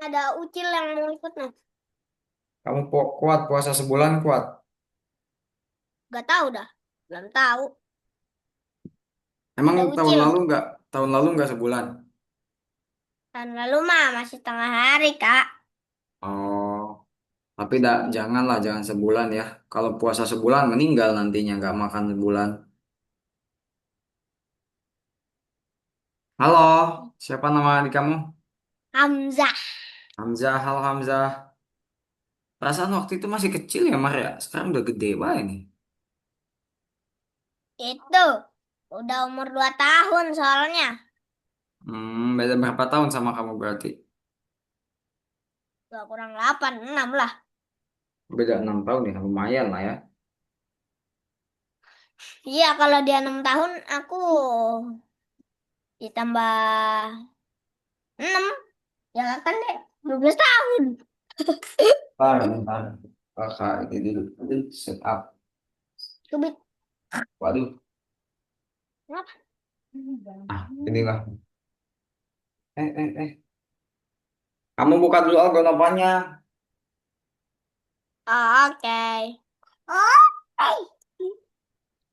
Ada Ucil yang mau ikut nah. Kamu kuat puasa sebulan kuat. Gak tahu dah. Belum tahu. Emang Ada Ucil. tahun lalu nggak sebulan? Tahun lalu mah masih tengah hari, Kak. Oh, tapi janganlah jangan sebulan ya. Kalau puasa sebulan meninggal nantinya nggak makan sebulan. Halo, siapa nama adik kamu? Hamzah. Hamzah, halo Hamzah. Perasaan waktu itu masih kecil ya Mar ya. Sekarang udah gede banget nih. Itu. Udah umur 2 tahun soalnya. Beda berapa tahun sama kamu berarti? Dua kurang 8 6 lah. Beda 6 tahun ya, lumayan lah ya. Iya, kalau dia 6 tahun, aku ditambah 6. Ya kan deh, 12 tahun. Bentar. Kakak ini dulu. Aduh, set up. Cubit. Waduh. Kenapa? Inilah. Kamu buka dulu algonopannya. Oke. Oh,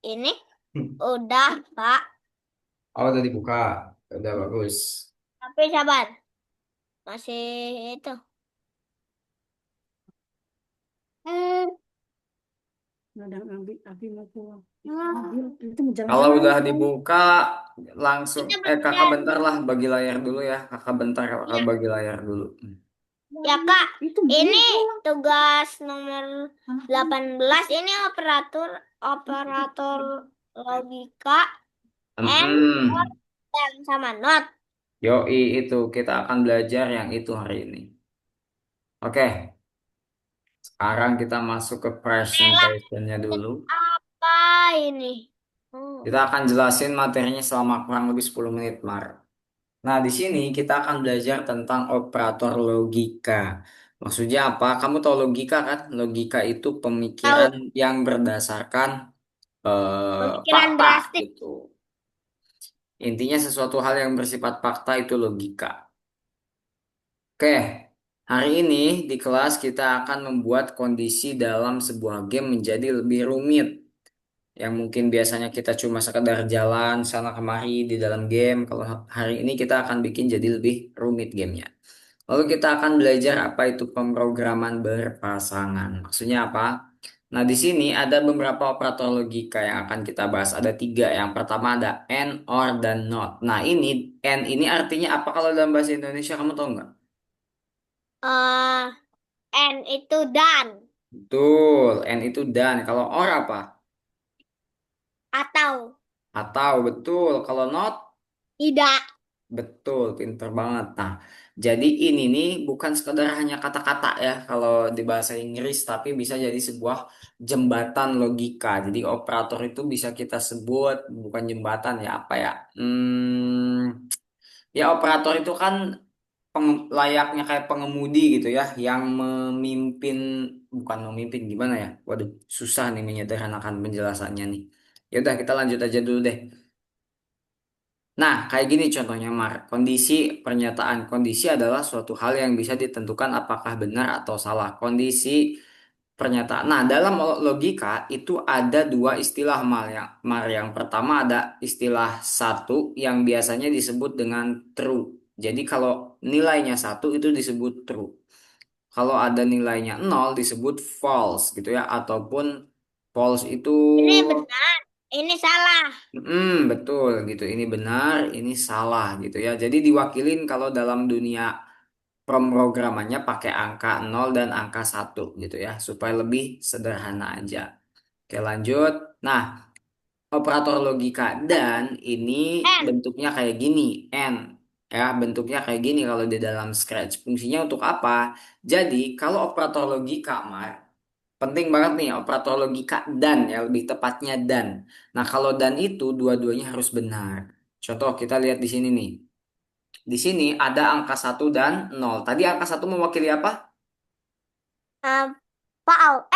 ini Hmm. udah, Pak. Oh, udah dibuka. Udah bagus. Tapi sabar. Masih itu. Hmm. Itu Kalau jalan-jalan. udah dibuka, langsung, Kita belum kakak jalan. bentar lah bagi layar dulu ya. Kakak bentar, kakak Ya, bagi layar dulu. ya Kak. Ini tugas nomor 18. Ini operator operator logika and Hmm. dan sama not. Yoi itu, kita akan belajar yang itu hari ini. Oke, sekarang kita masuk ke Ella, presentation-nya dulu. apa ini? Oh. Kita akan jelasin materinya selama kurang lebih 10 menit, Mar. Nah, di sini kita akan belajar tentang operator logika. Maksudnya apa? Kamu tahu logika kan? Logika itu pemikiran Tahu, yang berdasarkan pemikiran fakta drastis. gitu. Intinya sesuatu hal yang bersifat fakta itu logika. Oke, hari ini di kelas kita akan membuat kondisi dalam sebuah game menjadi lebih rumit. Yang mungkin biasanya kita cuma sekedar jalan sana kemari di dalam game. Kalau hari ini kita akan bikin jadi lebih rumit gamenya. Lalu kita akan belajar apa itu pemrograman berpasangan. Maksudnya apa? Nah, di sini ada beberapa operator logika yang akan kita bahas. Ada tiga. Yang pertama ada and, or, dan not. Nah, ini and ini artinya apa kalau dalam bahasa Indonesia? Kamu tahu nggak? eh N itu dan Betul. And itu dan. Kalau or apa? atau Atau betul. Kalau not? tidak. Betul, pinter banget. Nah, jadi ini nih bukan sekedar hanya kata-kata ya kalau di bahasa Inggris, tapi bisa jadi sebuah jembatan logika. Jadi operator itu bisa kita sebut bukan jembatan ya apa ya? Ya operator itu kan layaknya kayak pengemudi gitu ya, yang memimpin, bukan memimpin gimana ya? Waduh, susah nih menyederhanakan penjelasannya nih. Ya udah kita lanjut aja dulu deh. Nah, kayak gini contohnya, Mar. Pernyataan kondisi adalah suatu hal yang bisa ditentukan apakah benar atau salah. Kondisi pernyataan. Nah, dalam logika itu ada dua istilah, Mar. Yang pertama ada istilah satu yang biasanya disebut dengan true. Jadi kalau nilainya satu itu disebut true. Kalau ada nilainya nol disebut false gitu ya. Ataupun false itu Ini benar, ini salah. Betul gitu. Ini benar, ini salah gitu ya. Jadi diwakilin kalau dalam dunia pemrogramannya pakai angka nol dan angka satu gitu ya. Supaya lebih sederhana aja. Oke lanjut. Nah, operator logika dan ini N. bentuknya kayak gini. N. Ya, bentuknya kayak gini kalau di dalam Scratch. Fungsinya untuk apa? Jadi, kalau operator logika, Mar, penting banget nih operator logika dan ya lebih tepatnya dan. Nah kalau dan itu dua-duanya harus benar. Contoh kita lihat di sini nih. Di sini ada angka satu dan nol. Tadi angka satu mewakili apa? Fal.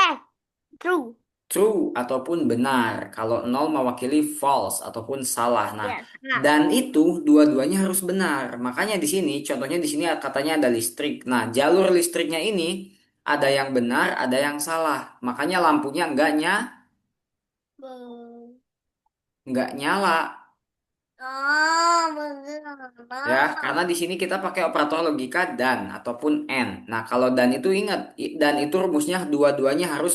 True. true ataupun benar. Kalau nol mewakili false ataupun salah. Nah, Ya, salah. dan itu dua-duanya harus benar. Makanya di sini, contohnya di sini katanya ada listrik. Nah, jalur listriknya ini ada yang benar, ada yang salah. Makanya lampunya Be- nggak nyala. Oh, bener. Ya, karena di sini kita pakai operator logika dan ataupun and. Nah, kalau dan itu ingat, dan itu rumusnya dua-duanya harus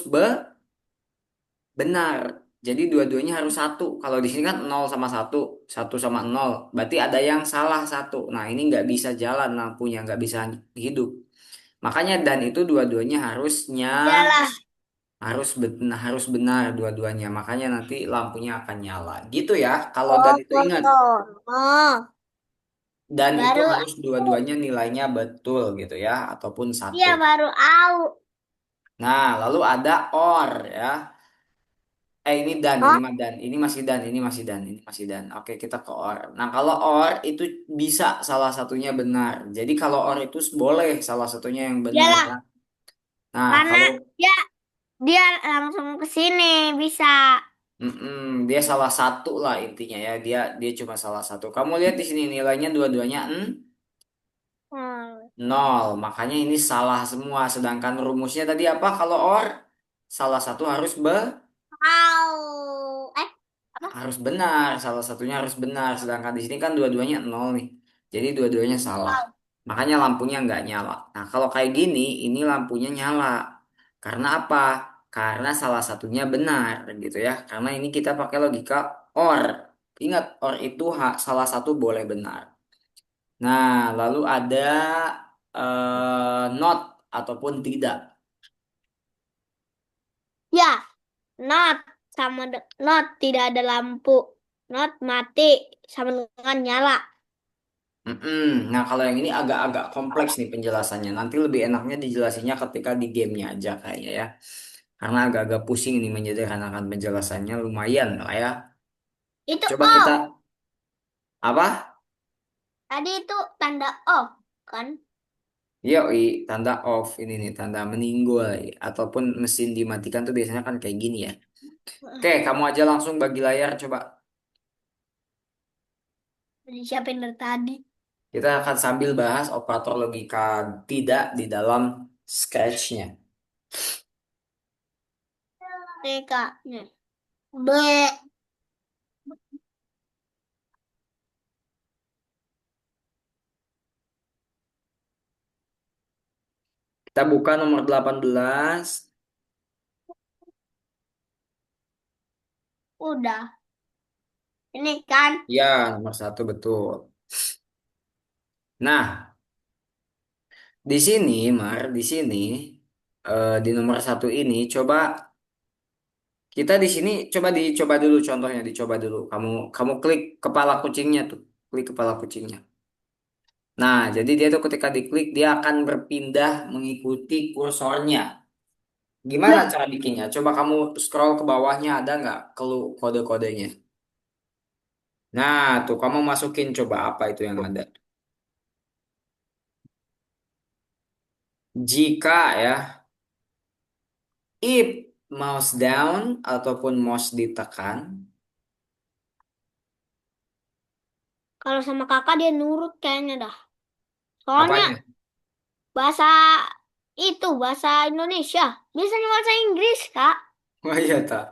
benar. Jadi dua-duanya harus satu. Kalau di sini kan nol sama satu, satu sama nol. Berarti ada yang salah satu. Nah, ini nggak bisa jalan lampunya, nggak bisa hidup. Makanya dan itu dua-duanya Iyalah. harus benar dua-duanya. Makanya nanti lampunya akan nyala. Gitu ya. Kalau dan Oh, itu ingat, oh. dan itu Baru harus aku. dua-duanya nilainya betul gitu ya, ataupun Iya, satu. baru tahu. Nah, lalu ada or ya. Ini dan, ini Oh, mah dan, ini masih dan, ini masih dan, ini masih dan. Oke, kita ke or. Nah, kalau or itu bisa salah satunya benar. Jadi kalau or itu boleh salah satunya yang benar ya. iyalah. Nah, Karena kalau dia dia langsung ke sini bisa. dia salah satu lah intinya ya. Dia dia cuma salah satu. Kamu lihat di sini nilainya dua-duanya Hmm. nol. Makanya ini salah semua. Sedangkan rumusnya tadi apa? Kalau or salah satu Tahu. Apa? harus benar, salah satunya harus benar. Sedangkan di sini kan dua-duanya nol nih. Jadi dua-duanya salah. Tahu. Makanya lampunya nggak nyala. Nah, kalau kayak gini, ini lampunya nyala. Karena apa? Karena salah satunya benar gitu ya. Karena ini kita pakai logika or. Ingat, or itu salah satu boleh benar. Nah, lalu ada not ataupun tidak. Ya, not not tidak ada lampu. Not mati sama dengan nyala. Nah, kalau yang ini agak-agak kompleks nih penjelasannya. Nanti lebih enaknya dijelasinnya ketika di gamenya aja kayaknya ya. Karena agak-agak pusing nih menyederhanakan penjelasannya lumayan lah ya. Itu Coba kita off. apa? Tadi itu tanda off, kan? Yoi, tanda off ini nih, tanda meninggoy ataupun mesin dimatikan tuh biasanya kan kayak gini ya. Oke, kamu aja langsung bagi layar coba. Disiapin dari tadi. Kita akan sambil bahas operator logika tidak di dalam Scratch-nya. Nih, Kak. Nih. B. Kita buka nomor 18. Udah. Ini kan. Ya, nomor satu betul. Nah, di sini, Mar, di sini di nomor satu ini, coba kita di sini dicoba dulu contohnya, dicoba dulu. Kamu klik kepala kucingnya tuh, klik kepala kucingnya. Nah, jadi dia tuh ketika diklik dia akan berpindah mengikuti kursornya. Gimana Loh, cara bikinnya? Coba kamu scroll ke bawahnya ada nggak kode-kodenya? Nah, tuh kamu masukin coba apa itu yang ada. Jika ya, if mouse down ataupun mouse ditekan, kalau sama kakak dia nurut kayaknya dah. Soalnya apanya? bahasa bahasa Indonesia. Biasanya bahasa Inggris, Kak. Wah iya tak.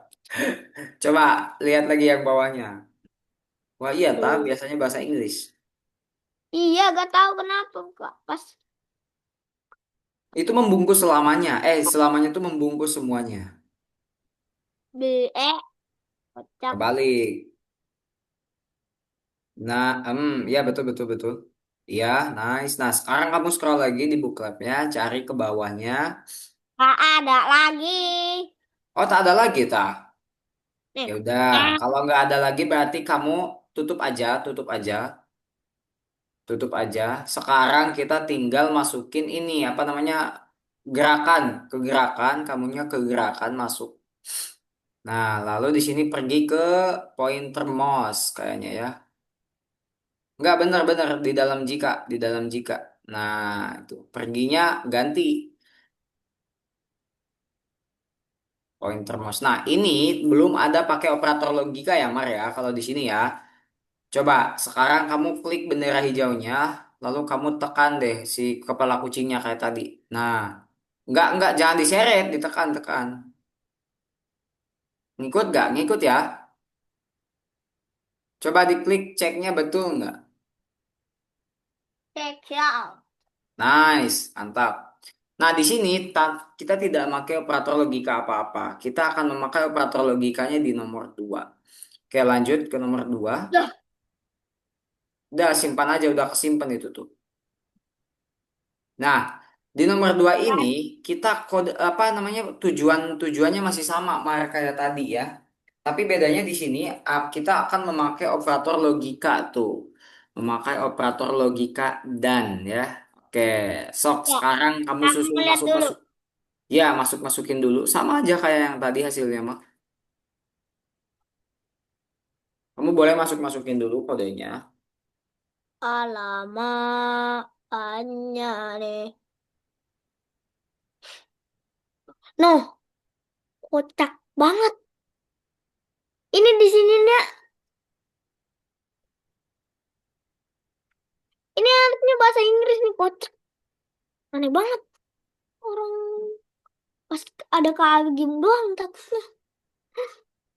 Coba lihat lagi yang bawahnya. Wah iya tak, Tuh. biasanya bahasa Inggris. Iya, gak tahu kenapa, Kak. Pas Itu membungkus selamanya. Selamanya itu membungkus semuanya. B, E, kocak. Kebalik. Nah, ya betul betul betul. Iya, nice. Nah, sekarang kamu scroll lagi di bookletnya, cari ke bawahnya. Gak ada lagi. Oh, tak ada lagi tak? Nih. Ya udah, kalau nggak ada lagi berarti kamu tutup aja, tutup aja, tutup aja. Sekarang kita tinggal masukin ini apa namanya gerakan, ke gerakan, kamunya ke gerakan masuk. Nah, lalu di sini pergi ke pointer mouse kayaknya ya. Nggak benar-benar di dalam jika. Nah, itu perginya ganti. Pointer mouse. Nah, ini belum ada pakai operator logika ya, Mar ya. Kalau di sini ya. Coba sekarang kamu klik bendera hijaunya, lalu kamu tekan deh si kepala kucingnya kayak tadi. Nah, enggak, jangan diseret, ditekan, tekan. Ngikut nggak? Ngikut ya. Coba diklik ceknya betul nggak? Cek ya. Nice, mantap. Nah, di sini kita tidak memakai operator logika apa-apa. Kita akan memakai operator logikanya di nomor 2. Oke, lanjut ke nomor 2. Lah, Udah, simpan aja, udah kesimpan itu tuh. Nah, di nomor 2 ini kita kode apa namanya tujuannya masih sama kayak tadi ya. Tapi bedanya di sini kita akan memakai operator logika tuh. Memakai operator logika dan ya. Oke, sok ya. sekarang kamu Aku susun lihat dulu. masuk-masuk. Ya, masuk-masukin dulu. Sama aja kayak yang tadi hasilnya mah. Kamu boleh masuk-masukin dulu kodenya. Alamak, banyak deh. Noh, kocak banget. Ini di sini dia. Ini artinya bahasa Inggris nih, kocak. Aneh banget. Orang pas ada kagum doang takutnya.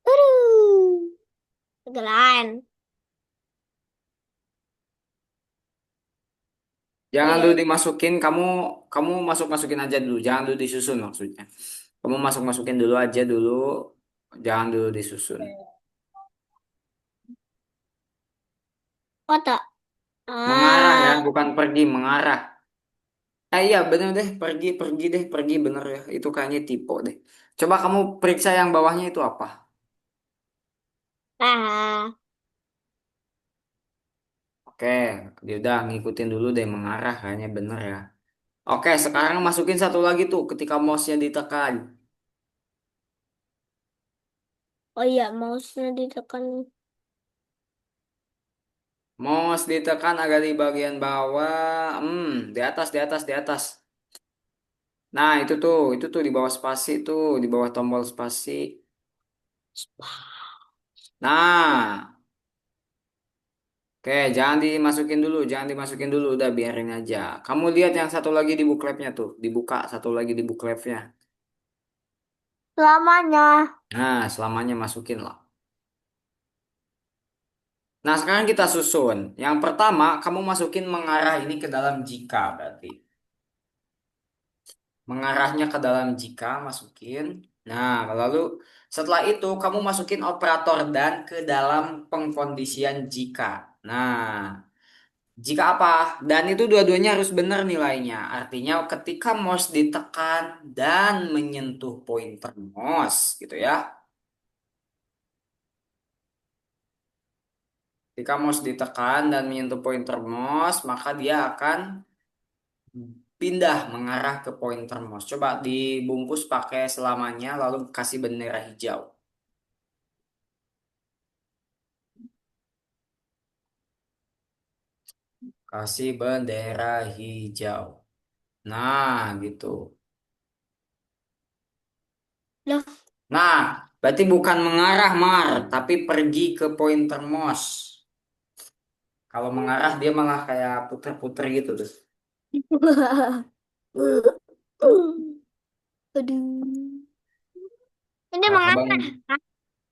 Aduh. Segalain. Jangan dulu Eh, dimasukin, kamu kamu masuk-masukin aja dulu. Jangan dulu disusun maksudnya. Kamu masuk-masukin dulu aja dulu. Jangan dulu disusun. kota. Mengarah ya, Ah, bukan pergi, mengarah. Iya bener deh, pergi deh, pergi bener ya. Itu kayaknya tipe deh. Coba kamu periksa yang bawahnya itu apa? ah. Oke, dia udah ngikutin dulu deh mengarah, kayaknya bener ya. Oke, sekarang masukin satu lagi tuh ketika mouse-nya ditekan. Oh iya, mouse-nya ditekan. Mouse ditekan agak di bagian bawah. Di atas, di atas, di atas. Nah, itu tuh di bawah spasi tuh, di bawah tombol spasi. Nah, oke, jangan dimasukin dulu, udah biarin aja. Kamu lihat yang satu lagi di bookletnya tuh, dibuka satu lagi di bookletnya. Selamanya. Nah, selamanya masukin lah. Nah, sekarang kita susun. Yang pertama, kamu masukin mengarah ini ke dalam jika berarti. Mengarahnya ke dalam jika, masukin. Nah, lalu setelah itu kamu masukin operator dan ke dalam pengkondisian jika. Nah, jika apa? Dan itu dua-duanya harus benar nilainya. Artinya ketika mouse ditekan dan menyentuh pointer mouse, gitu ya. Ketika mouse ditekan dan menyentuh pointer mouse, maka dia akan pindah mengarah ke pointer mouse. Coba dibungkus pakai selamanya, lalu kasih bendera hijau. Kasih bendera hijau. Nah, gitu. Loh, Nah, berarti bukan mengarah, Mar, tapi pergi ke pointer mouse. Kalau mengarah dia malah kayak puter-puter gitu tuh. aduh. Ini Nah, mengapa? abang,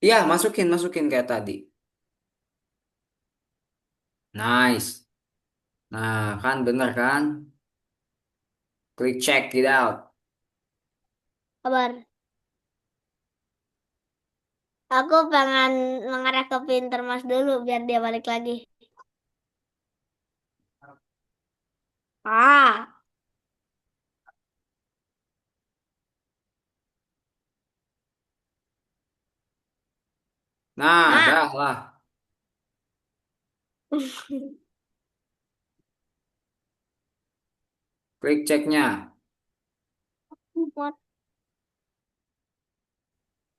iya masukin kayak tadi. Nice. Nah, kan bener kan? Klik check it out. Kabar. Aku pengen mengarah ke pinter mas dulu biar dia balik lagi. Ah, Nah, ah. dah lah. Klik checknya. What?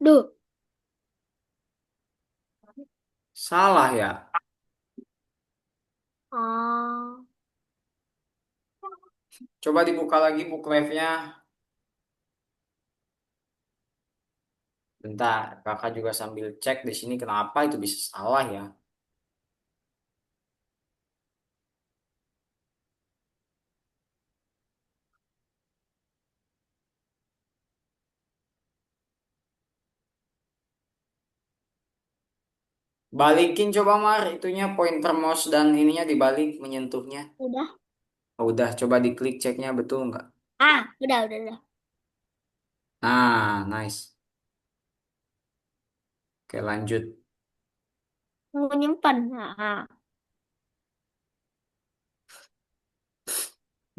Duh. Salah ya. Ah. Coba dibuka lagi book live-nya. Bentar, kakak juga sambil cek di sini kenapa itu bisa salah ya. Balikin coba Mar, itunya pointer mouse dan ininya dibalik menyentuhnya. Udah. Oh, udah, coba diklik ceknya betul nggak? Udah. Nah, nice. Oke, lanjut. Mau nyimpan. Nah,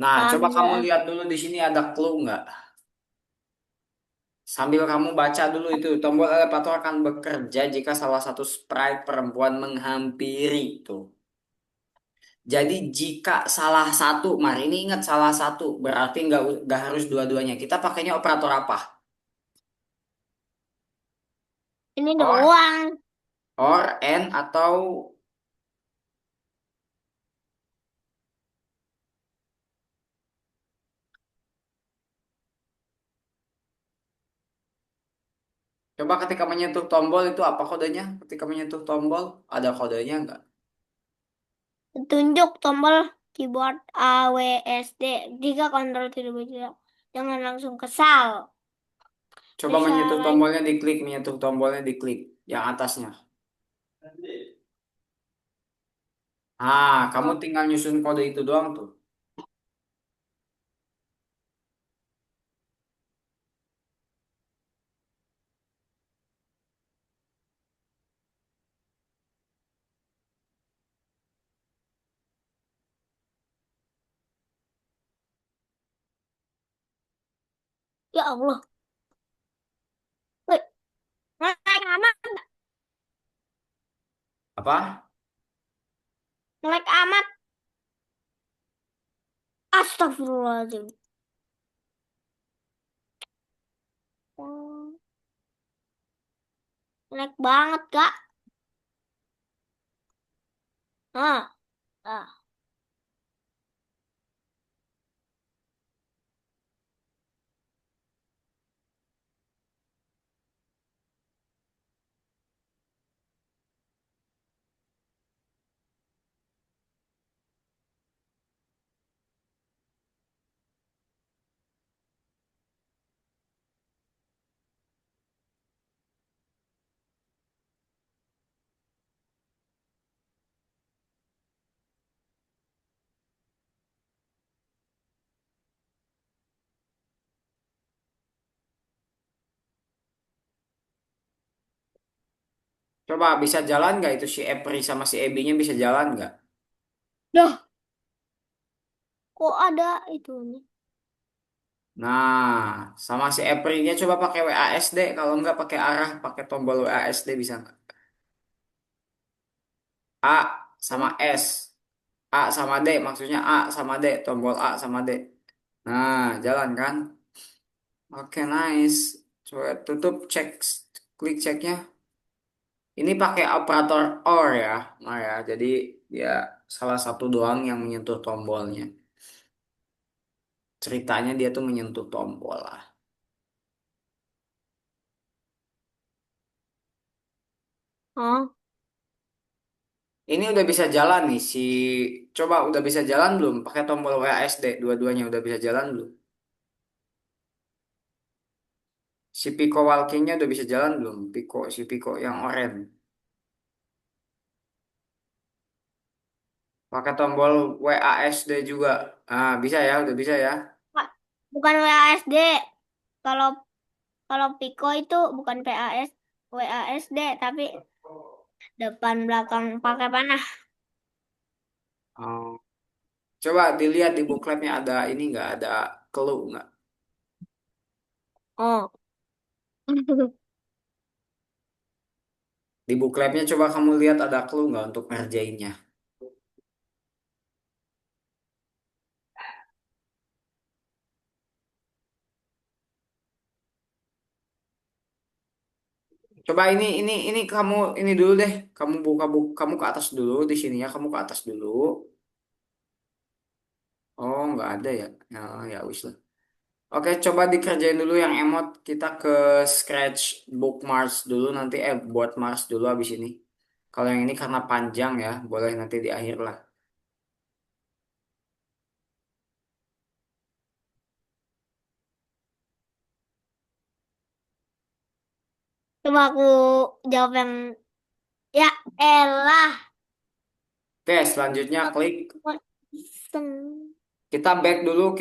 Nah, coba kamu tanda. lihat dulu di sini ada clue nggak? Sambil kamu baca dulu itu, tombol elevator akan bekerja jika salah satu sprite perempuan menghampiri itu. Jadi jika salah satu, mari ini ingat salah satu, berarti nggak harus dua-duanya. Kita pakainya operator apa? Ini Or, doang. and atau coba ketika menyentuh tombol itu apa kodenya? Ketika menyentuh tombol ada kodenya nggak? Tunjuk tombol keyboard A, W, S, D. Jika kontrol tidak bisa, jangan langsung kesal. Coba Bisa menyentuh lagi. tombolnya diklik, menyentuh tombolnya diklik yang atasnya. Ah, kamu Oh, tinggal nyusun kode itu doang tuh. ya Allah. Wih, ngelek amat. Apa? Ngelek amat. Astagfirullahaladzim. Oh, ngelek banget, Kak. Ah, ah. Coba bisa jalan nggak itu si Epri sama si Ebi-nya bisa jalan nggak? Dah, kok ada itu nih? Nah, sama si Epri-nya coba pakai WASD. Kalau nggak pakai arah, pakai tombol WASD bisa nggak? A sama Oh, S. A sama D, maksudnya A sama D, tombol A sama D. Nah, jalan kan? Oke, nice. Coba tutup, cek, klik ceknya. Ini pakai operator OR ya, nah ya. Jadi dia salah satu doang yang menyentuh tombolnya. Ceritanya dia tuh menyentuh tombol lah. oh, Ini udah bisa jalan nih si. Coba udah bisa jalan belum? Pakai tombol WASD, dua-duanya udah bisa jalan belum? Si Pico walking-nya udah bisa jalan belum? Si Pico yang oranye. Pakai tombol WASD juga. Ah, bisa ya, udah bisa ya. Pak, bukan WASD. Kalau kalau Pico itu bukan WASD, tapi depan belakang pakai panah. Oh. Coba dilihat di bookletnya ada ini nggak ada clue nggak? Oh. Di bookletnya coba kamu lihat ada clue nggak untuk ngerjainnya. Coba ini kamu ini dulu deh. Kamu buka buku kamu ke atas dulu di sini ya. Kamu ke atas dulu. Oh nggak ada ya. Ya ya wis lah. Oke, coba dikerjain dulu yang emot. Kita ke scratch bookmarks dulu nanti buat Mars dulu habis ini. Kalau yang ini karena panjang ya, boleh nanti di akhir lah. Coba aku jawab yang ya elah. Oke, selanjutnya Aku klik. cuma iseng. Kita back dulu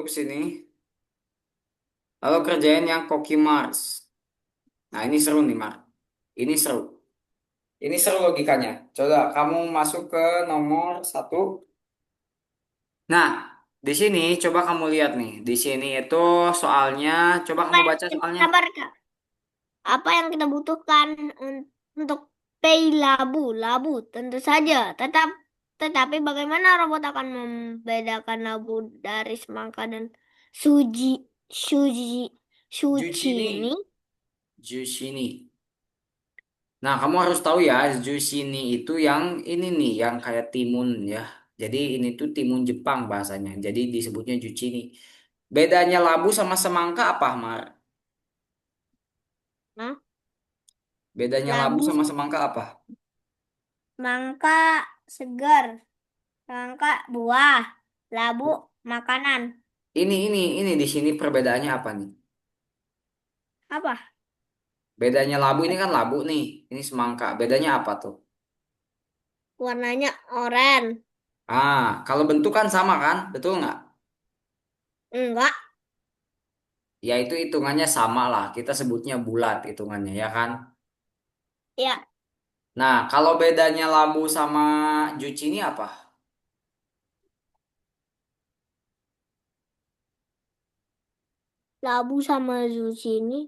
ke sini. Lalu kerjain yang Cookie Mars. Nah, ini seru nih, Mar. Ini seru. Ini seru logikanya. Coba kamu masuk ke nomor satu. Nah, di sini coba kamu lihat nih. Di sini itu soalnya, coba Apa kamu yang baca soalnya. sabar Kak? Apa yang kita butuhkan untuk pay labu? Labu tentu saja. Tetapi bagaimana robot akan membedakan labu dari semangka dan suji suji suci ini? Zucchini. Zucchini. Nah, kamu harus tahu ya, zucchini itu yang ini nih, yang kayak timun ya. Jadi ini tuh timun Jepang bahasanya. Jadi disebutnya zucchini. Bedanya labu sama semangka apa, Mar? Nah, Bedanya labu labu sama semangka apa? semangka segar, semangka buah, labu makanan. Ini di sini perbedaannya apa nih? Apa? Bedanya labu ini kan labu nih, ini semangka. Bedanya apa tuh? Warnanya oranye. Ah, kalau bentuk kan sama kan, betul nggak? Enggak, Ya itu hitungannya sama lah. Kita sebutnya bulat hitungannya ya kan. ya Nah, kalau bedanya labu sama zucchini apa? labu sama zucchini.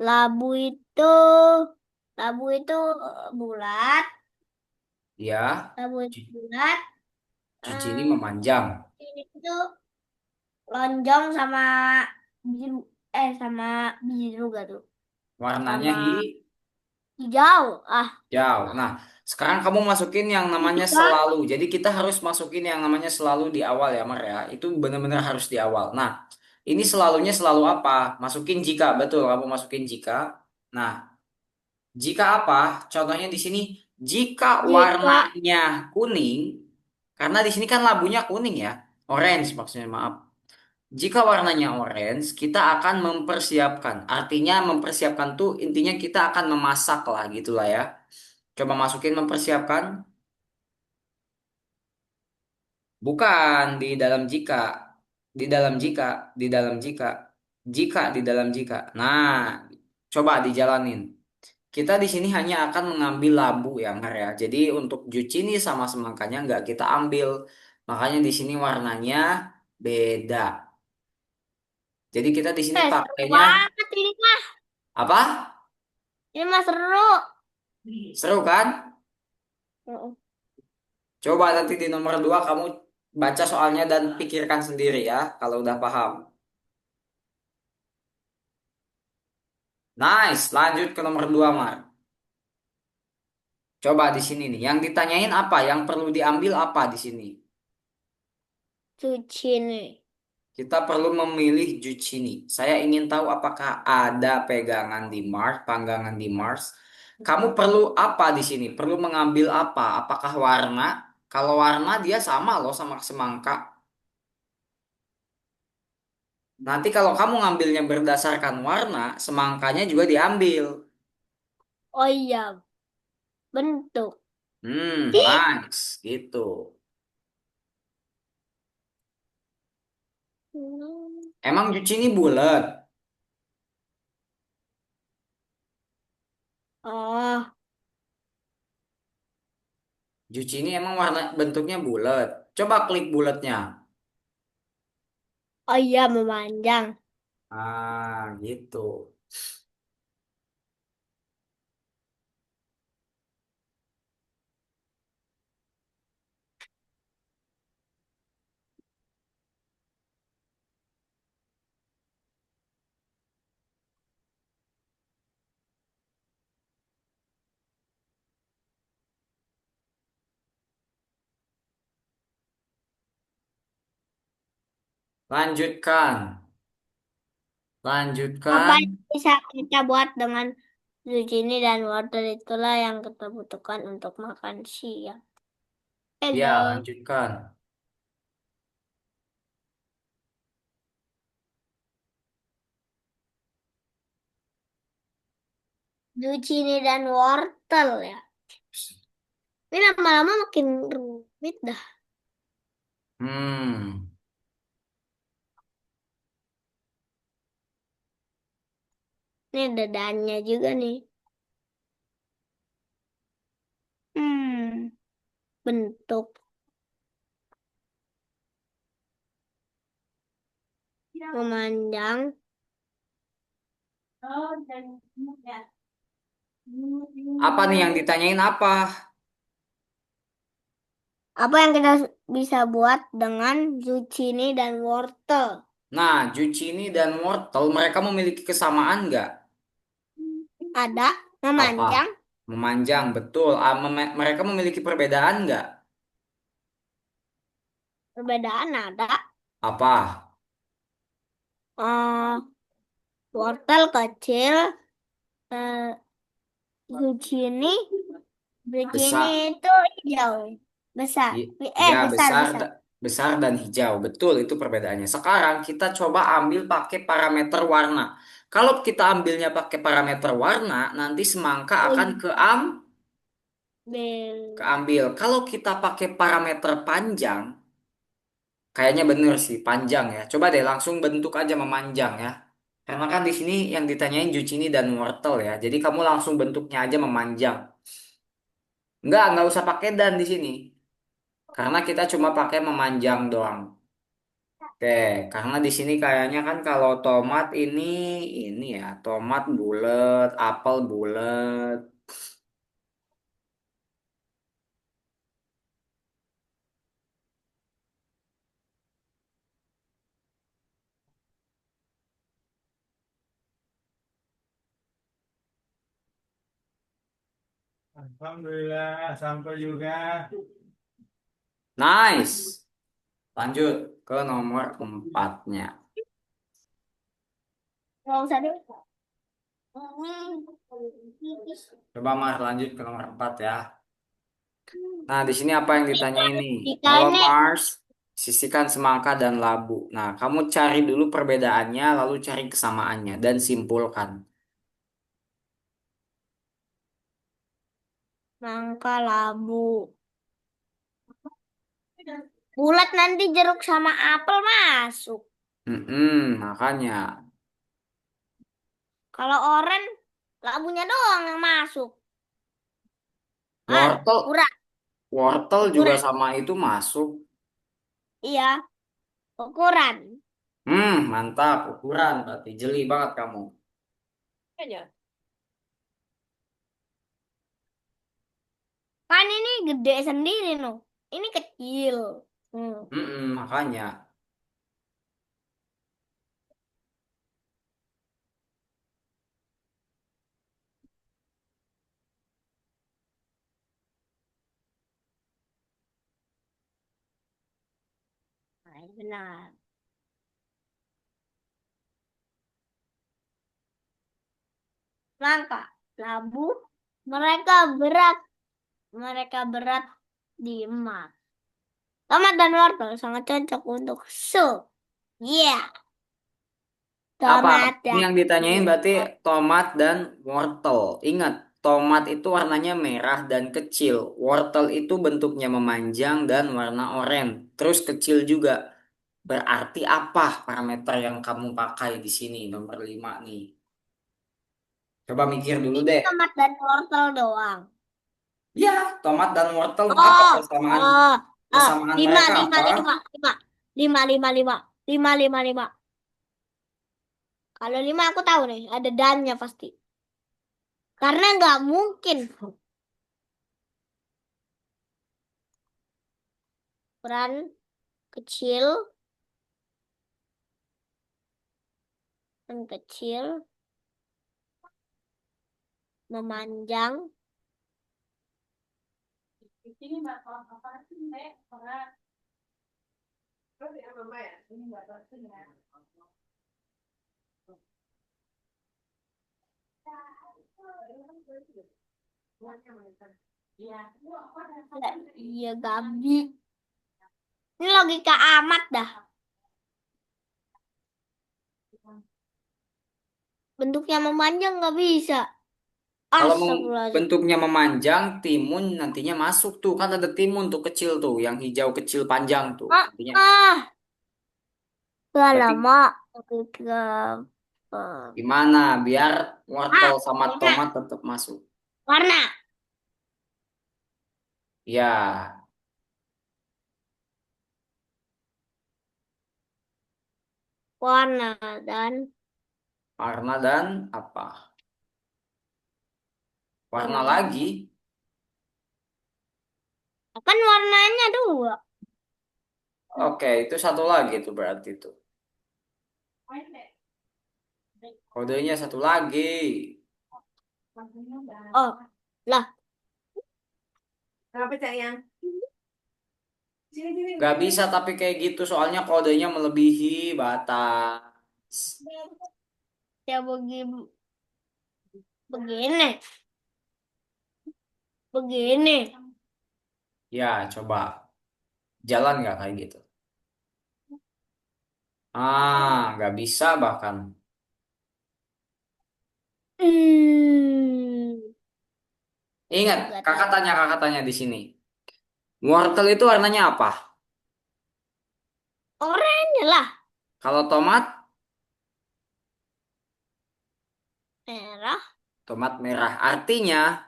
Labu itu labu itu bulat, Ya, labu itu zu- bulat. zucchini Eh, memanjang. ini itu lonjong sama biru, sama biru gak tuh? Warnanya Sama hijau. Ah, hijau. Nah, sekarang kamu masukin yang namanya jika selalu. Jadi kita harus masukin yang namanya selalu di awal ya, Mar ya. Itu benar-benar harus di awal. Nah, ini selalunya selalu apa? Masukin jika, betul. Kamu masukin jika. Nah, jika apa? Contohnya di sini, jika jika warnanya kuning, karena di sini kan labunya kuning ya, orange maksudnya, maaf. Jika warnanya orange, kita akan mempersiapkan. Artinya mempersiapkan tuh intinya kita akan memasak lah gitulah ya. Coba masukin mempersiapkan. Bukan di dalam jika. Di dalam jika. Di dalam jika. Jika di dalam jika. Nah, coba dijalanin. Kita di sini hanya akan mengambil labu ya, Mar ya. Jadi untuk zucchini sama semangkanya nggak kita ambil. Makanya di sini warnanya beda. Jadi kita di sini seru pakainya banget ini mah. apa? Ini mah seru. Seru kan? Mm-mm. Coba nanti di nomor 2 kamu baca soalnya dan pikirkan sendiri ya kalau udah paham. Nice, lanjut ke nomor 2 Mar. Coba di sini nih, yang ditanyain apa? Yang perlu diambil apa di sini? Zucchini. Kita perlu memilih zucchini. Saya ingin tahu apakah ada pegangan di Mars, panggangan di Mars. Kamu perlu apa di sini? Perlu mengambil apa? Apakah warna? Kalau warna dia sama loh sama semangka. Nanti kalau kamu ngambilnya berdasarkan warna, semangkanya juga diambil. Oh iya, bentuk. Nice, gitu. Hmm. Emang zucchini bulat? Oh, Zucchini emang warna bentuknya bulat. Coba klik bulatnya. oh iya memanjang. Ah, gitu. Lanjutkan. Apa Lanjutkan. yang bisa kita buat dengan zucchini dan wortel itulah yang kita butuhkan untuk makan siang. Ya, Hello. lanjutkan. Zucchini dan wortel ya. Ini lama-lama makin rumit dah. Hmm. Ini ada dannya juga nih. Bentuk memanjang. Apa nih yang ditanyain apa? Apa yang kita bisa buat dengan zucchini dan wortel? Nah, zucchini dan wortel mereka memiliki kesamaan nggak? Ada Apa? memanjang, Memanjang, betul. Mereka memiliki perbedaan nggak? perbedaan ada. Apa? eh Wortel kecil, eh, zucchini, zucchini Besar. itu hijau, besar. Ya, Besar, besar, besar. besar dan hijau. Betul, itu perbedaannya. Sekarang kita coba ambil pakai parameter warna. Kalau kita ambilnya pakai parameter warna, nanti semangka Oh akan iya. Bel. keambil. Kalau kita pakai parameter panjang, kayaknya bener sih, panjang ya. Coba deh langsung bentuk aja memanjang ya. Karena kan di sini yang ditanyain zucchini dan wortel ya. Jadi kamu langsung bentuknya aja memanjang. Nggak usah pakai dan di sini. Karena kita cuma pakai memanjang doang. Oke, karena di sini kayaknya kan kalau tomat ini ya, tomat bulat, apel bulat. Alhamdulillah, sampai juga. Nice. Lanjut ke nomor empatnya. Nggak usah deh. Coba Mar lanjut ke nomor 4 ya. Nah, di sini apa yang ditanya ini? Jika Bahwa ini Mars sisihkan semangka dan labu. Nah, kamu cari dulu perbedaannya, lalu cari kesamaannya dan simpulkan. nangka labu. Bulat nanti jeruk sama apel masuk. Makanya Kalau oren, labunya doang yang masuk. wortel, Ukuran, wortel juga ukuran. sama itu masuk. Iya, ukuran. Mantap. Ukuran berarti jeli banget kamu. Aja. Kan ini gede sendiri loh. Ini kecil. Hmm. Makanya. Nah, ini benar. Langka, labu, mereka berat. Mereka berat di emas. Tomat dan wortel sangat cocok untuk sup. Iya, Apa? tomat Ini dan yang ditanyain berarti wortel. tomat dan wortel. Ingat, tomat itu warnanya merah dan kecil. Wortel itu bentuknya memanjang dan warna oranye. Terus kecil juga. Berarti apa parameter yang kamu pakai di sini nomor 5 nih? Coba mikir dulu Ini deh. tomat dan wortel doang. Ya, tomat dan wortel apa Oh, persamaan oh, persamaan lima, mereka lima, apa? lima, lima, lima, lima, lima, lima, lima, lima. Kalau lima aku tahu nih, ada dannya pasti. Karena nggak mungkin ukuran kecil dan kecil memanjang. Lah, iya Gabi. Ini logika amat dah. Bentuknya memanjang nggak bisa. Kalau Astagfirullahaladzim. bentuknya memanjang, timun nantinya masuk tuh. Kan ada timun tuh kecil tuh, yang hijau kecil panjang tuh. Ah, Nantinya ah. Gak berarti lama. Logika. gimana biar wortel sama Warna. tomat tetap masuk? Warna. Ya, Warna dan warna dan apa? Warna warna. lagi. Kan warnanya dua. Oke, itu satu lagi tuh berarti tuh. Kodenya satu lagi. Oh, lah. Kenapa sayang? Sini sini. Gak bisa tapi kayak gitu soalnya kodenya melebihi batas. Ya begini. Begini. Ya, coba. Jalan nggak kayak gitu? Nggak bisa bahkan. Hmm. Ingat, Gak tahu. kakak tanya di sini. Wortel itu warnanya apa? Oranye lah. Kalau tomat, Merah. tomat merah. Artinya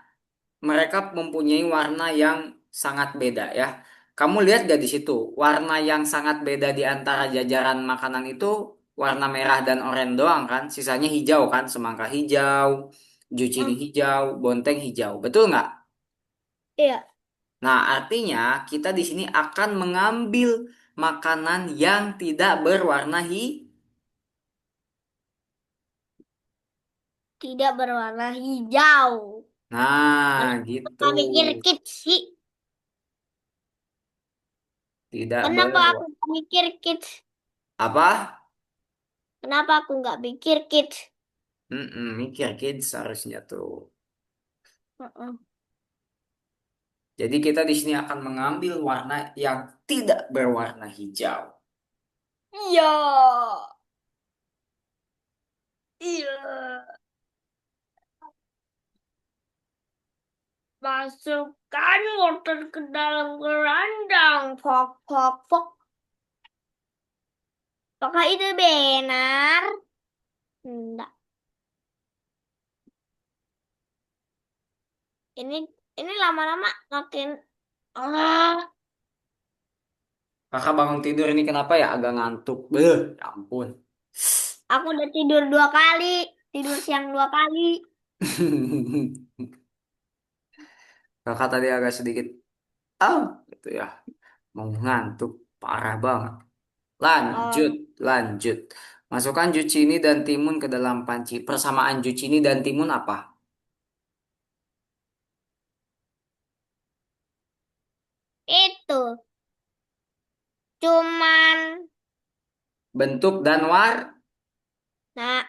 mereka mempunyai warna yang sangat beda ya. Kamu lihat gak di situ? Warna yang sangat beda di antara jajaran makanan itu warna merah dan oranye doang kan? Sisanya hijau kan? Semangka hijau, zucchini Hmm. hijau, bonteng hijau. Betul nggak? Iya. Nah, artinya kita di sini akan mengambil makanan yang tidak berwarna Tidak berwarna hijau. Nah, Kenapa gitu. nggak mikir kids sih? Tidak Kenapa aku berwarna. nggak mikir kids? Apa? Kenapa aku nggak mikir kids? Mikir kids harusnya tuh. Heeh. Jadi kita di sini akan mengambil warna yang tidak berwarna hijau. Iya. Iya. Masukkan wortel ke dalam kerandang. Fok, fok, fok. Apakah itu benar? Enggak. Ini ini lama-lama makin. Ah, Kakak bangun tidur ini kenapa ya agak ngantuk. Beuh, ya ampun. aku udah tidur 2 kali. Tidur siang 2 kali. Kakak tadi agak sedikit gitu ya. Mau ngantuk parah banget. Lanjut, Oh, lanjut. Masukkan zucchini dan timun ke dalam panci. Persamaan zucchini dan timun apa? itu. Cuman. Bentuk dan Nah,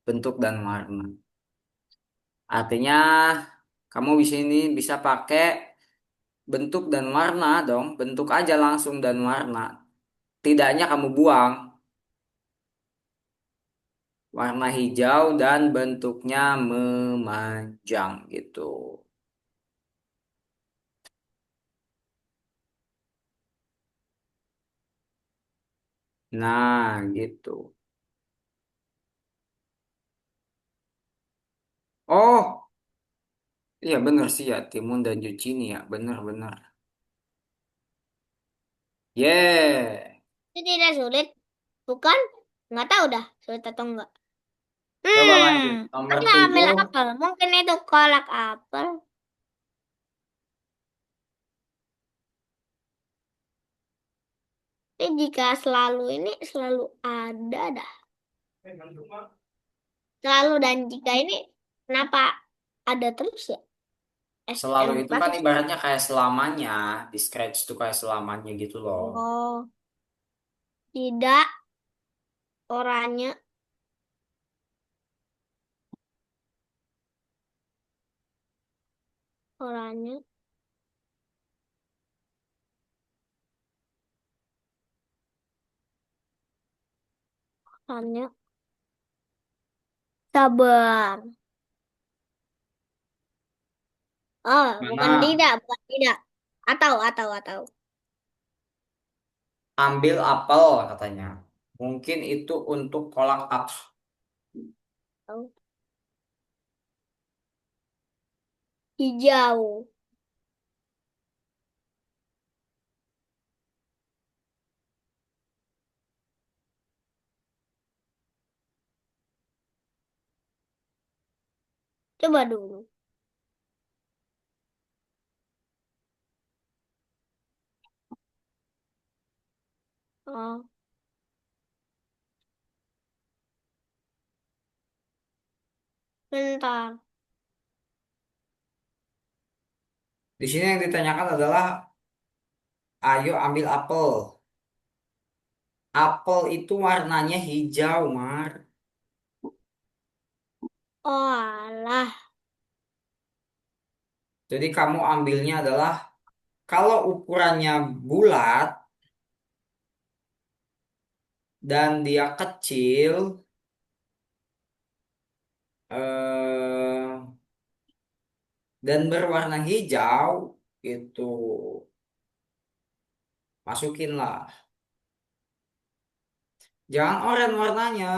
bentuk dan warna. Artinya kamu di sini bisa pakai bentuk dan warna dong. Bentuk aja langsung dan warna. Tidaknya kamu buang warna hijau dan bentuknya memanjang gitu. Nah, gitu. Oh, iya bener sih ya, timun dan zucchini ya, bener-bener. Yeah. itu tidak sulit. Bukan? Nggak tahu dah sulit atau enggak. Coba lanjut. Nomor Aku ambil 7. apel. Mungkin itu kolak apel. Tapi jika selalu ini selalu ada dah. Selalu dan jika ini kenapa ada terus ya? Selalu SM itu kan pasti. ibaratnya kayak selamanya. Di scratch tuh kayak selamanya gitu loh. Oh, tidak oranye. Oranye. Oranye. Sabar. Oh, bukan Mana? tidak, bukan tidak. Atau. Ambil apel katanya. Mungkin itu untuk kolak apel. Oh. Hijau. Coba dulu. Oh, bentar. Di sini yang ditanyakan adalah, ayo ambil apel. Apel itu warnanya hijau, Mar. Oh, alah. Jadi kamu ambilnya adalah, kalau ukurannya bulat dan dia kecil, eh, dan berwarna hijau, itu masukinlah. Jangan oranye warnanya.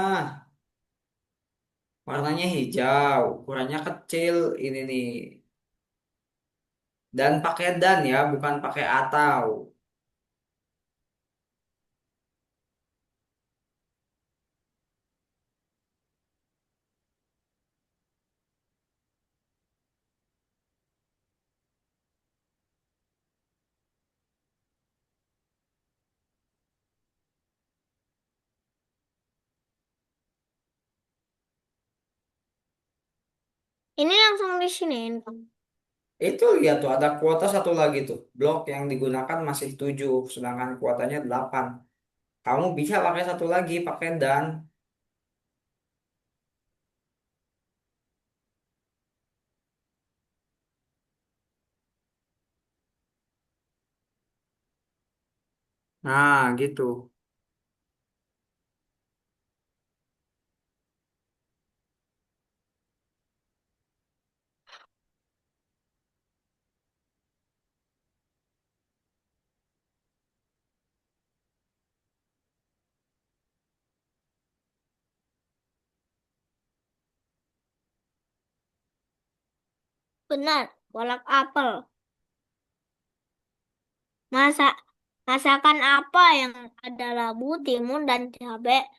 Warnanya hijau, ukurannya kecil ini nih. Dan pakai dan ya, bukan pakai atau. Ini langsung di sini. Itu lihat tuh ada kuota satu lagi tuh. Blok yang digunakan masih 7, sedangkan kuotanya 8. Kamu bisa pakai satu lagi, pakai dan. Nah, gitu. Benar, kolak apel. Masa masakan apa yang ada labu, timun, dan cabai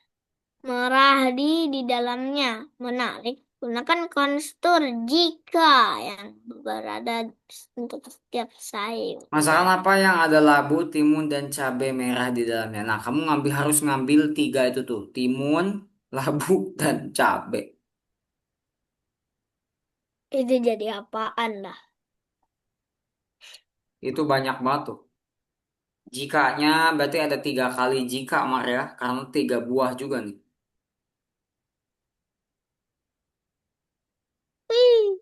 merah di dalamnya? Menarik. Gunakan konstur jika yang berada untuk setiap sayur. Masakan apa yang ada labu, timun, dan cabai merah di dalamnya? Nah, kamu harus ngambil tiga itu tuh. Timun, labu, dan cabai. Itu jadi apaan dah? Itu banyak banget tuh. Jikanya berarti ada 3 kali jika, Mar ya. Karena 3 buah juga nih. Wih,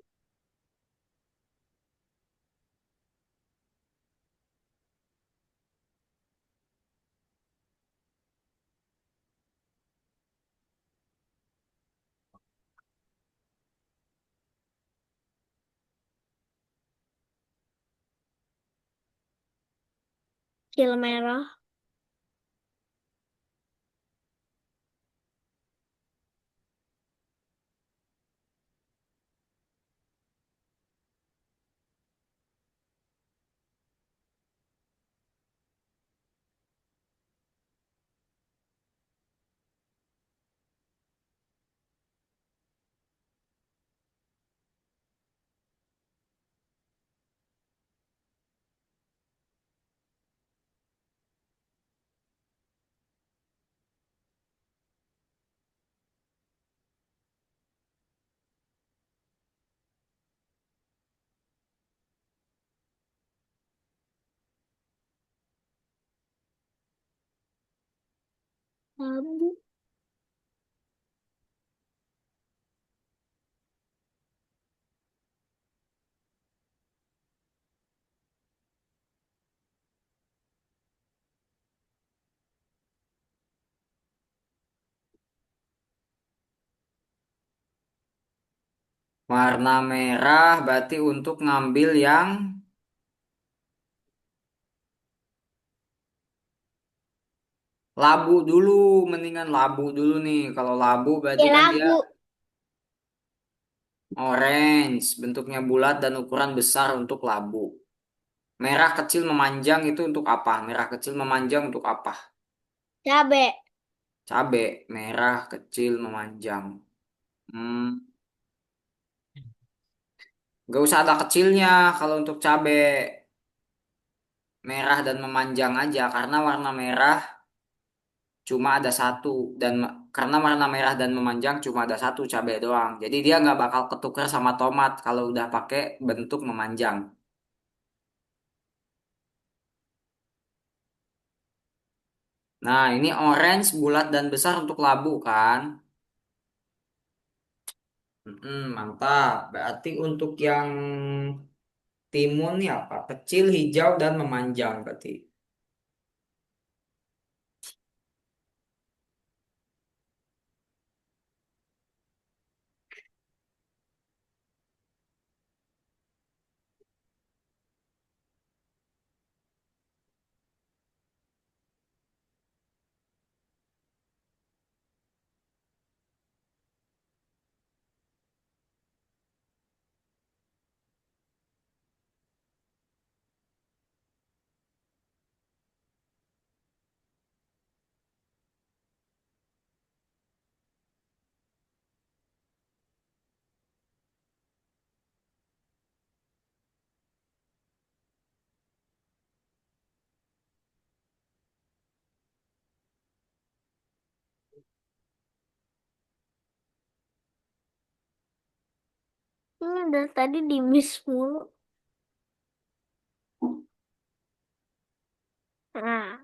kil merah. Labu. Warna merah berarti untuk ngambil yang labu dulu, mendingan labu dulu nih. Kalau labu berarti Ya kan dia labu. orange, bentuknya bulat dan ukuran besar untuk labu. Merah kecil memanjang itu untuk apa? Merah kecil memanjang untuk apa? Cabe. Cabe, merah kecil memanjang. Hmm, Gak usah ada kecilnya kalau untuk cabe. Merah dan memanjang aja karena warna merah cuma ada satu dan karena warna merah dan memanjang cuma ada satu cabai doang. Jadi dia nggak bakal ketukar sama tomat kalau udah pakai bentuk memanjang. Nah, ini orange bulat dan besar untuk labu kan? Mantap. Berarti untuk yang timun nih apa? Kecil, hijau dan memanjang berarti. Ini dari tadi di miss mulu. Nah,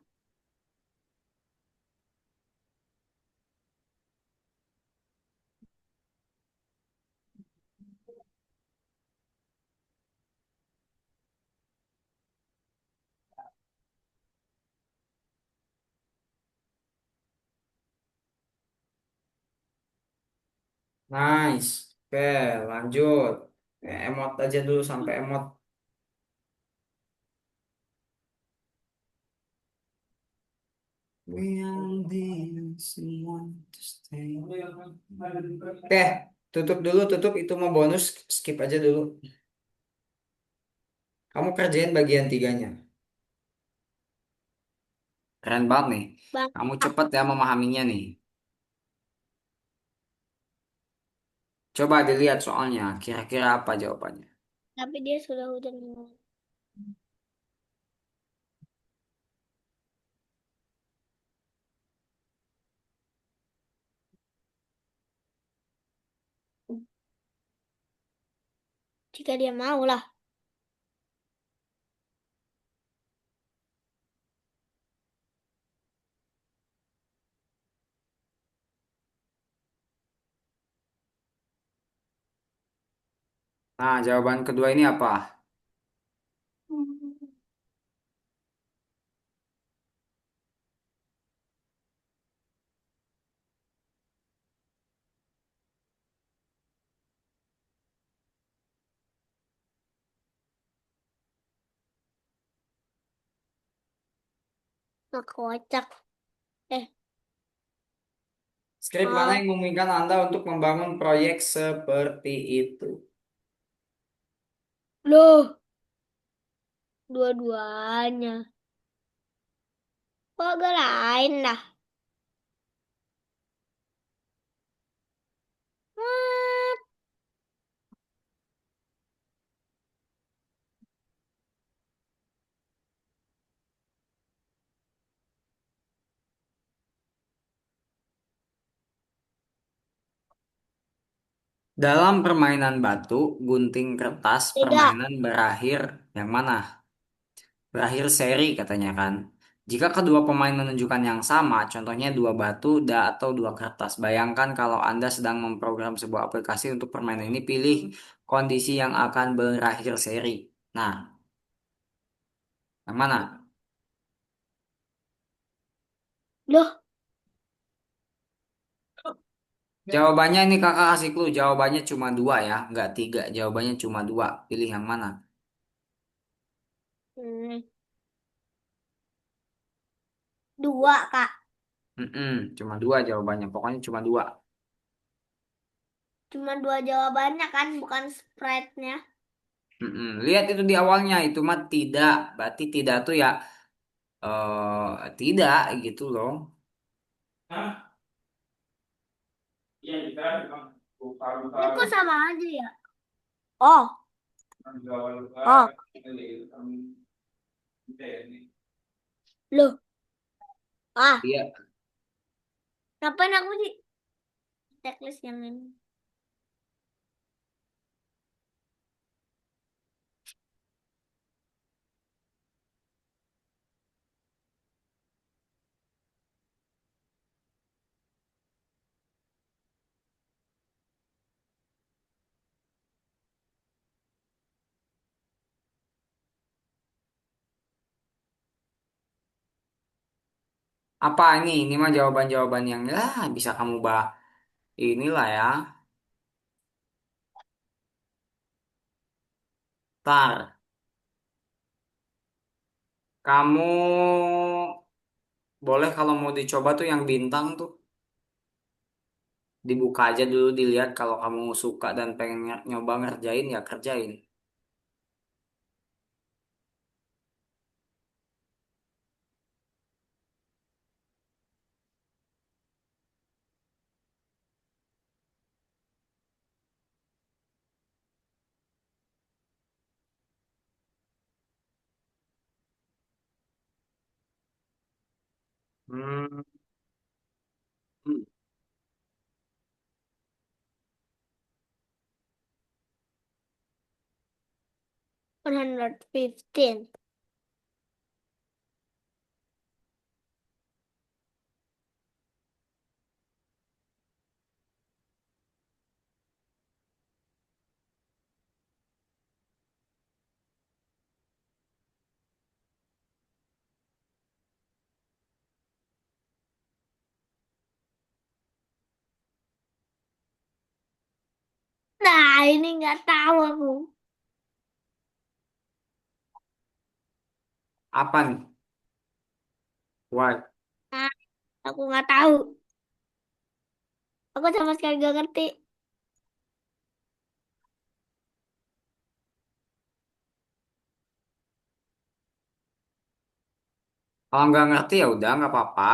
Nice. Oke, lanjut. Emot aja dulu sampai emot. We are the someone to stay. Oke, tutup dulu, tutup itu mau bonus, skip aja dulu. Kamu kerjain bagian tiganya. Keren banget nih. bang. Kamu cepet ya memahaminya nih. Coba dilihat soalnya, kira-kira apa jawabannya. Tapi dia sudah hujan. Jika dia mau lah. Nah, jawaban kedua ini apa? Nah, kocak. Eh, Skrip mana oh, yang memungkinkan Anda untuk membangun proyek seperti itu? loh, dua-duanya. Kok agak lain dah? What? Dalam permainan batu, gunting kertas, Beda. permainan berakhir yang mana? Berakhir seri katanya kan. Jika kedua pemain menunjukkan yang sama, contohnya dua batu atau dua kertas. Bayangkan kalau Anda sedang memprogram sebuah aplikasi untuk permainan ini, pilih kondisi yang akan berakhir seri. Nah, yang mana? Loh, Jawabannya ini kakak kasih clue. Jawabannya cuma dua ya, nggak tiga. Jawabannya cuma dua. Pilih yang mana? Hmm, dua, Kak. Cuma dua jawabannya. Pokoknya cuma dua. Cuma dua jawabannya kan, bukan spreadnya. Lihat itu di awalnya itu mah tidak. Berarti tidak tuh ya tidak gitu loh. Hah? Iya, kita memang luka-luka Ini kok sama aja ya? Oh, luka-luka oh, itu kan kita ya ini. loh. Ah, Iya. ngapain aku sih? Checklist yang ini. Apa ini? Ini mah jawaban-jawaban yang ya bisa kamu inilah ya. Tar, kamu boleh kalau mau dicoba tuh yang bintang tuh dibuka aja dulu dilihat kalau kamu suka dan pengen nyoba ngerjain ya kerjain. Hmm. Hmm. 115. Nah, ini nggak tahu aku. Apa nih? Why? Nah, aku nggak tahu. Aku sama sekali gak ngerti. Kalau nggak ngerti ya udah nggak apa-apa.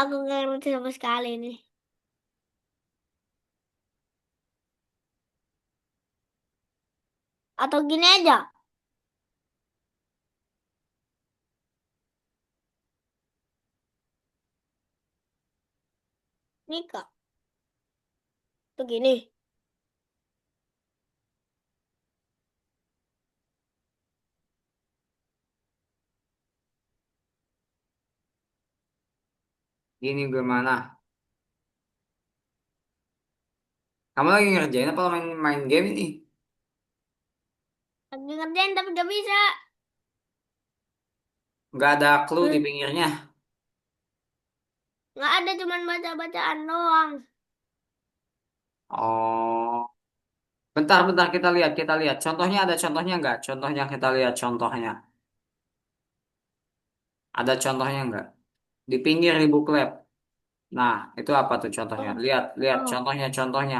Aku nggak ngerti sama sekali nih. Atau gini aja. Nih, Kak. Tuh gini. Gini gimana? Kamu lagi ngerjain apa main main game ini? Lagi ngerjain tapi gak bisa. Nggak ada clue di Hmm, pinggirnya. nggak ada, cuman baca-bacaan doang. Oh, bentar-bentar kita lihat kita lihat. Contohnya ada contohnya nggak? Contohnya kita lihat contohnya. Ada contohnya nggak? Di pinggir di booklet. Nah, itu apa tuh contohnya? Oh, Lihat, lihat oh. contohnya, contohnya.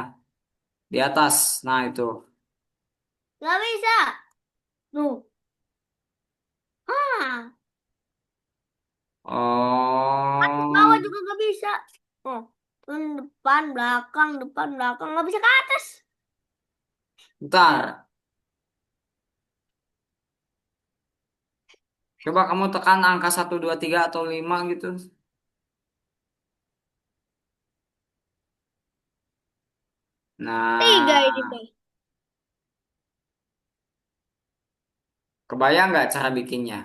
Di atas. Nah, itu. Nggak bisa. Nuh. Ah, bawah Oh, juga nggak bisa. Oh, turun depan, belakang. Nggak bisa ke atas. bentar. Coba kamu tekan angka 1, 2, 3 atau 5 gitu. Tiga ini, Nah, Pak. kebayang nggak cara bikinnya?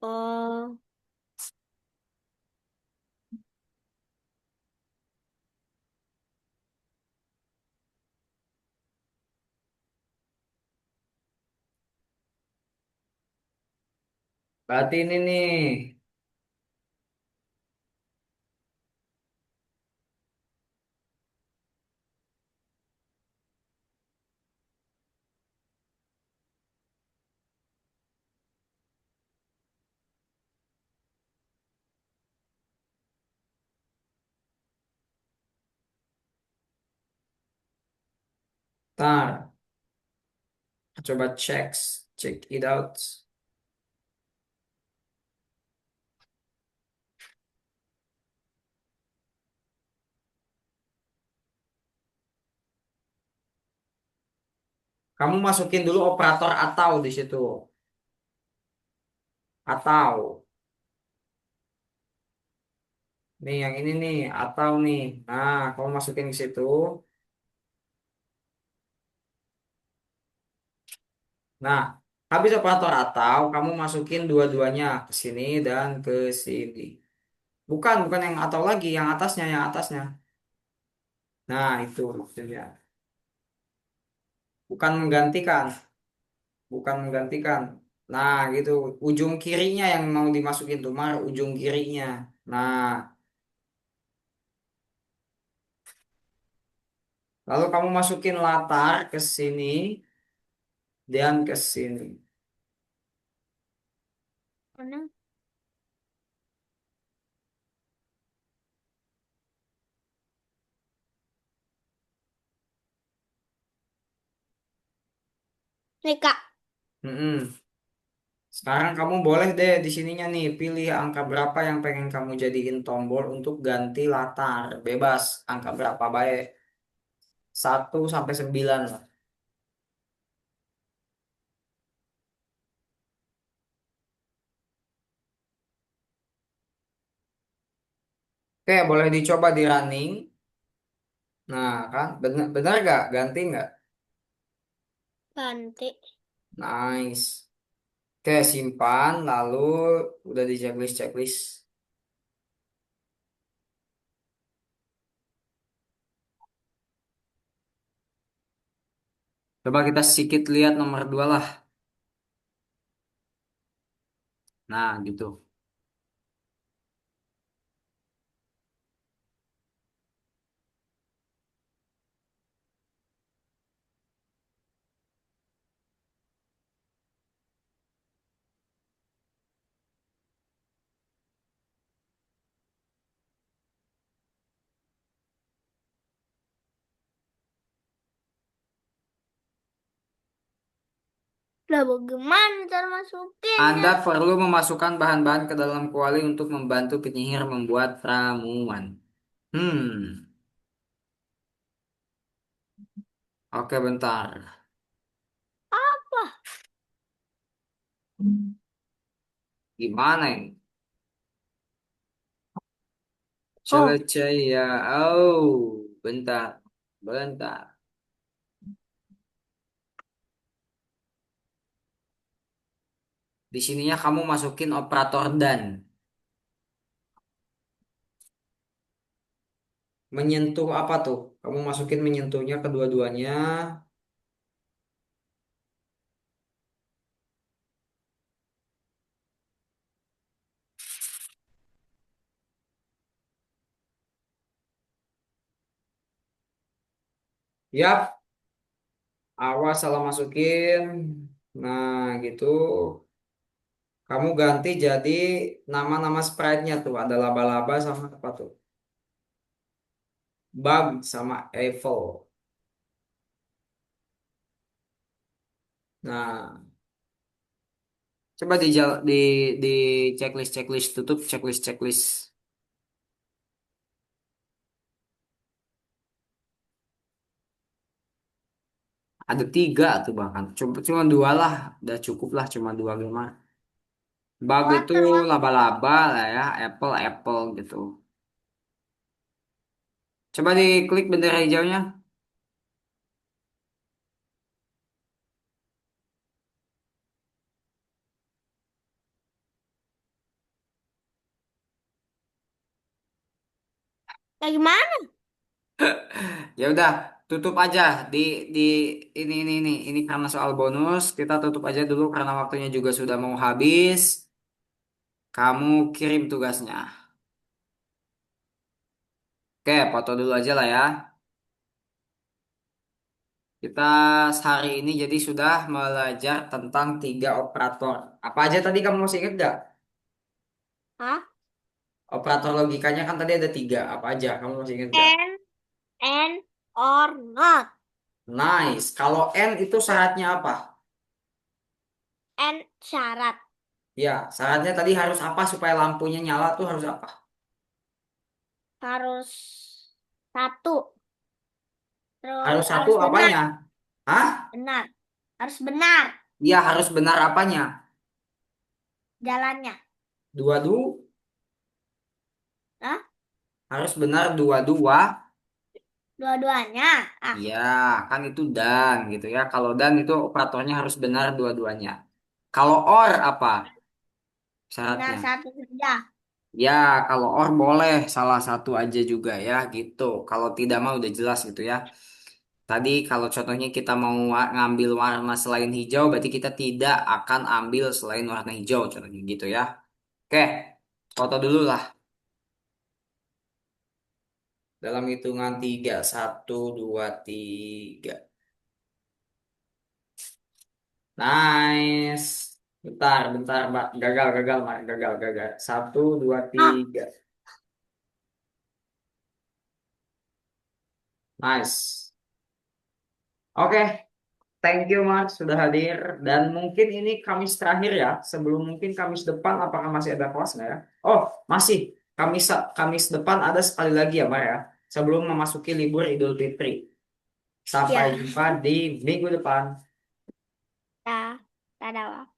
Oh, Berarti ini nih. Ntar, coba check it out. Kamu masukin dulu operator atau di situ. Atau. Nih yang ini nih, atau nih. Nah, kamu masukin ke situ. Nah, habis operator atau kamu masukin dua-duanya ke sini dan ke sini. Bukan yang atau lagi, yang atasnya, yang atasnya. Nah, itu maksudnya. Bukan menggantikan, bukan menggantikan. Nah, gitu. Ujung kirinya yang mau dimasukin tuh, Mar, ujung kirinya. Nah, lalu kamu masukin latar ke sini dan ke sini. Mana? Nih Kak, Mm-mm. Sekarang kamu boleh deh di sininya nih pilih angka berapa yang pengen kamu jadiin tombol untuk ganti latar. Bebas, angka berapa baik. 1 sampai 9 lah. Oke, boleh dicoba di running. Nah, kan bener bener gak? Ganti nggak? ganti. Nice. Oke, simpan. Lalu udah di checklist. Coba kita sedikit lihat nomor 2 lah. Nah, gitu. Lah bagaimana cara masukinnya? Anda perlu memasukkan bahan-bahan ke dalam kuali untuk membantu penyihir membuat ramuan. Hmm, oke bentar. Apa? Gimana ini? Oh, Ya, oh, bentar. Di sininya kamu masukin operator dan menyentuh apa tuh? Kamu masukin menyentuhnya kedua-duanya. Yap, awas salah masukin. Nah, gitu. Kamu ganti jadi nama-nama sprite-nya tuh. Ada laba-laba sama apa tuh? Bug sama Eiffel. Nah, coba di checklist tutup checklist. Ada 3 tuh bahkan. Cuma 2 lah, udah cukup lah cuma 2 gimana. Bug itu water, water. laba-laba lah ya, apple gitu. Coba diklik bendera hijaunya. Lah gimana? Ya udah, tutup aja di ini karena soal bonus kita tutup aja dulu karena waktunya juga sudah mau habis. Kamu kirim tugasnya. Oke, foto dulu aja lah ya. Kita hari ini jadi sudah belajar tentang 3 operator. Apa aja tadi kamu masih ingat gak? Hah? Operator logikanya kan tadi ada 3. Apa aja? Kamu masih ingat gak? And or not. Nice. Kalau N itu syaratnya apa? N syarat Ya, syaratnya tadi harus apa supaya lampunya nyala tuh harus apa? harus satu, Harus terus satu harus benar, apanya? Hah? benar, harus benar Iya, harus benar apanya? jalannya. Dua-dua Hah? harus benar dua-dua. Dua-duanya. Ah, Iya, kan itu dan gitu ya. Kalau dan itu operatornya harus benar dua-duanya. Kalau or apa benar syaratnya? satu saja. Ya, kalau or boleh salah satu aja juga ya gitu. Kalau tidak mah udah jelas gitu ya. Tadi kalau contohnya kita mau ngambil warna selain hijau, berarti kita tidak akan ambil selain warna hijau, contohnya gitu ya. Oke, foto dulu lah. Dalam hitungan tiga, satu, dua, tiga. Nice. Bentar, bentar, Mbak. Gagal, gagal, Mbak. Gagal, gagal. Satu, dua, Ah, tiga. Nice. Oke, thank you, Mas, sudah hadir. Dan mungkin ini Kamis terakhir ya. Sebelum mungkin Kamis depan, apakah masih ada kelas nggak ya? Oh, masih. Kamis depan ada sekali lagi ya, Mbak ya. Sebelum memasuki libur Idul Fitri. Sampai ya. jumpa di minggu depan. Ya, dadah.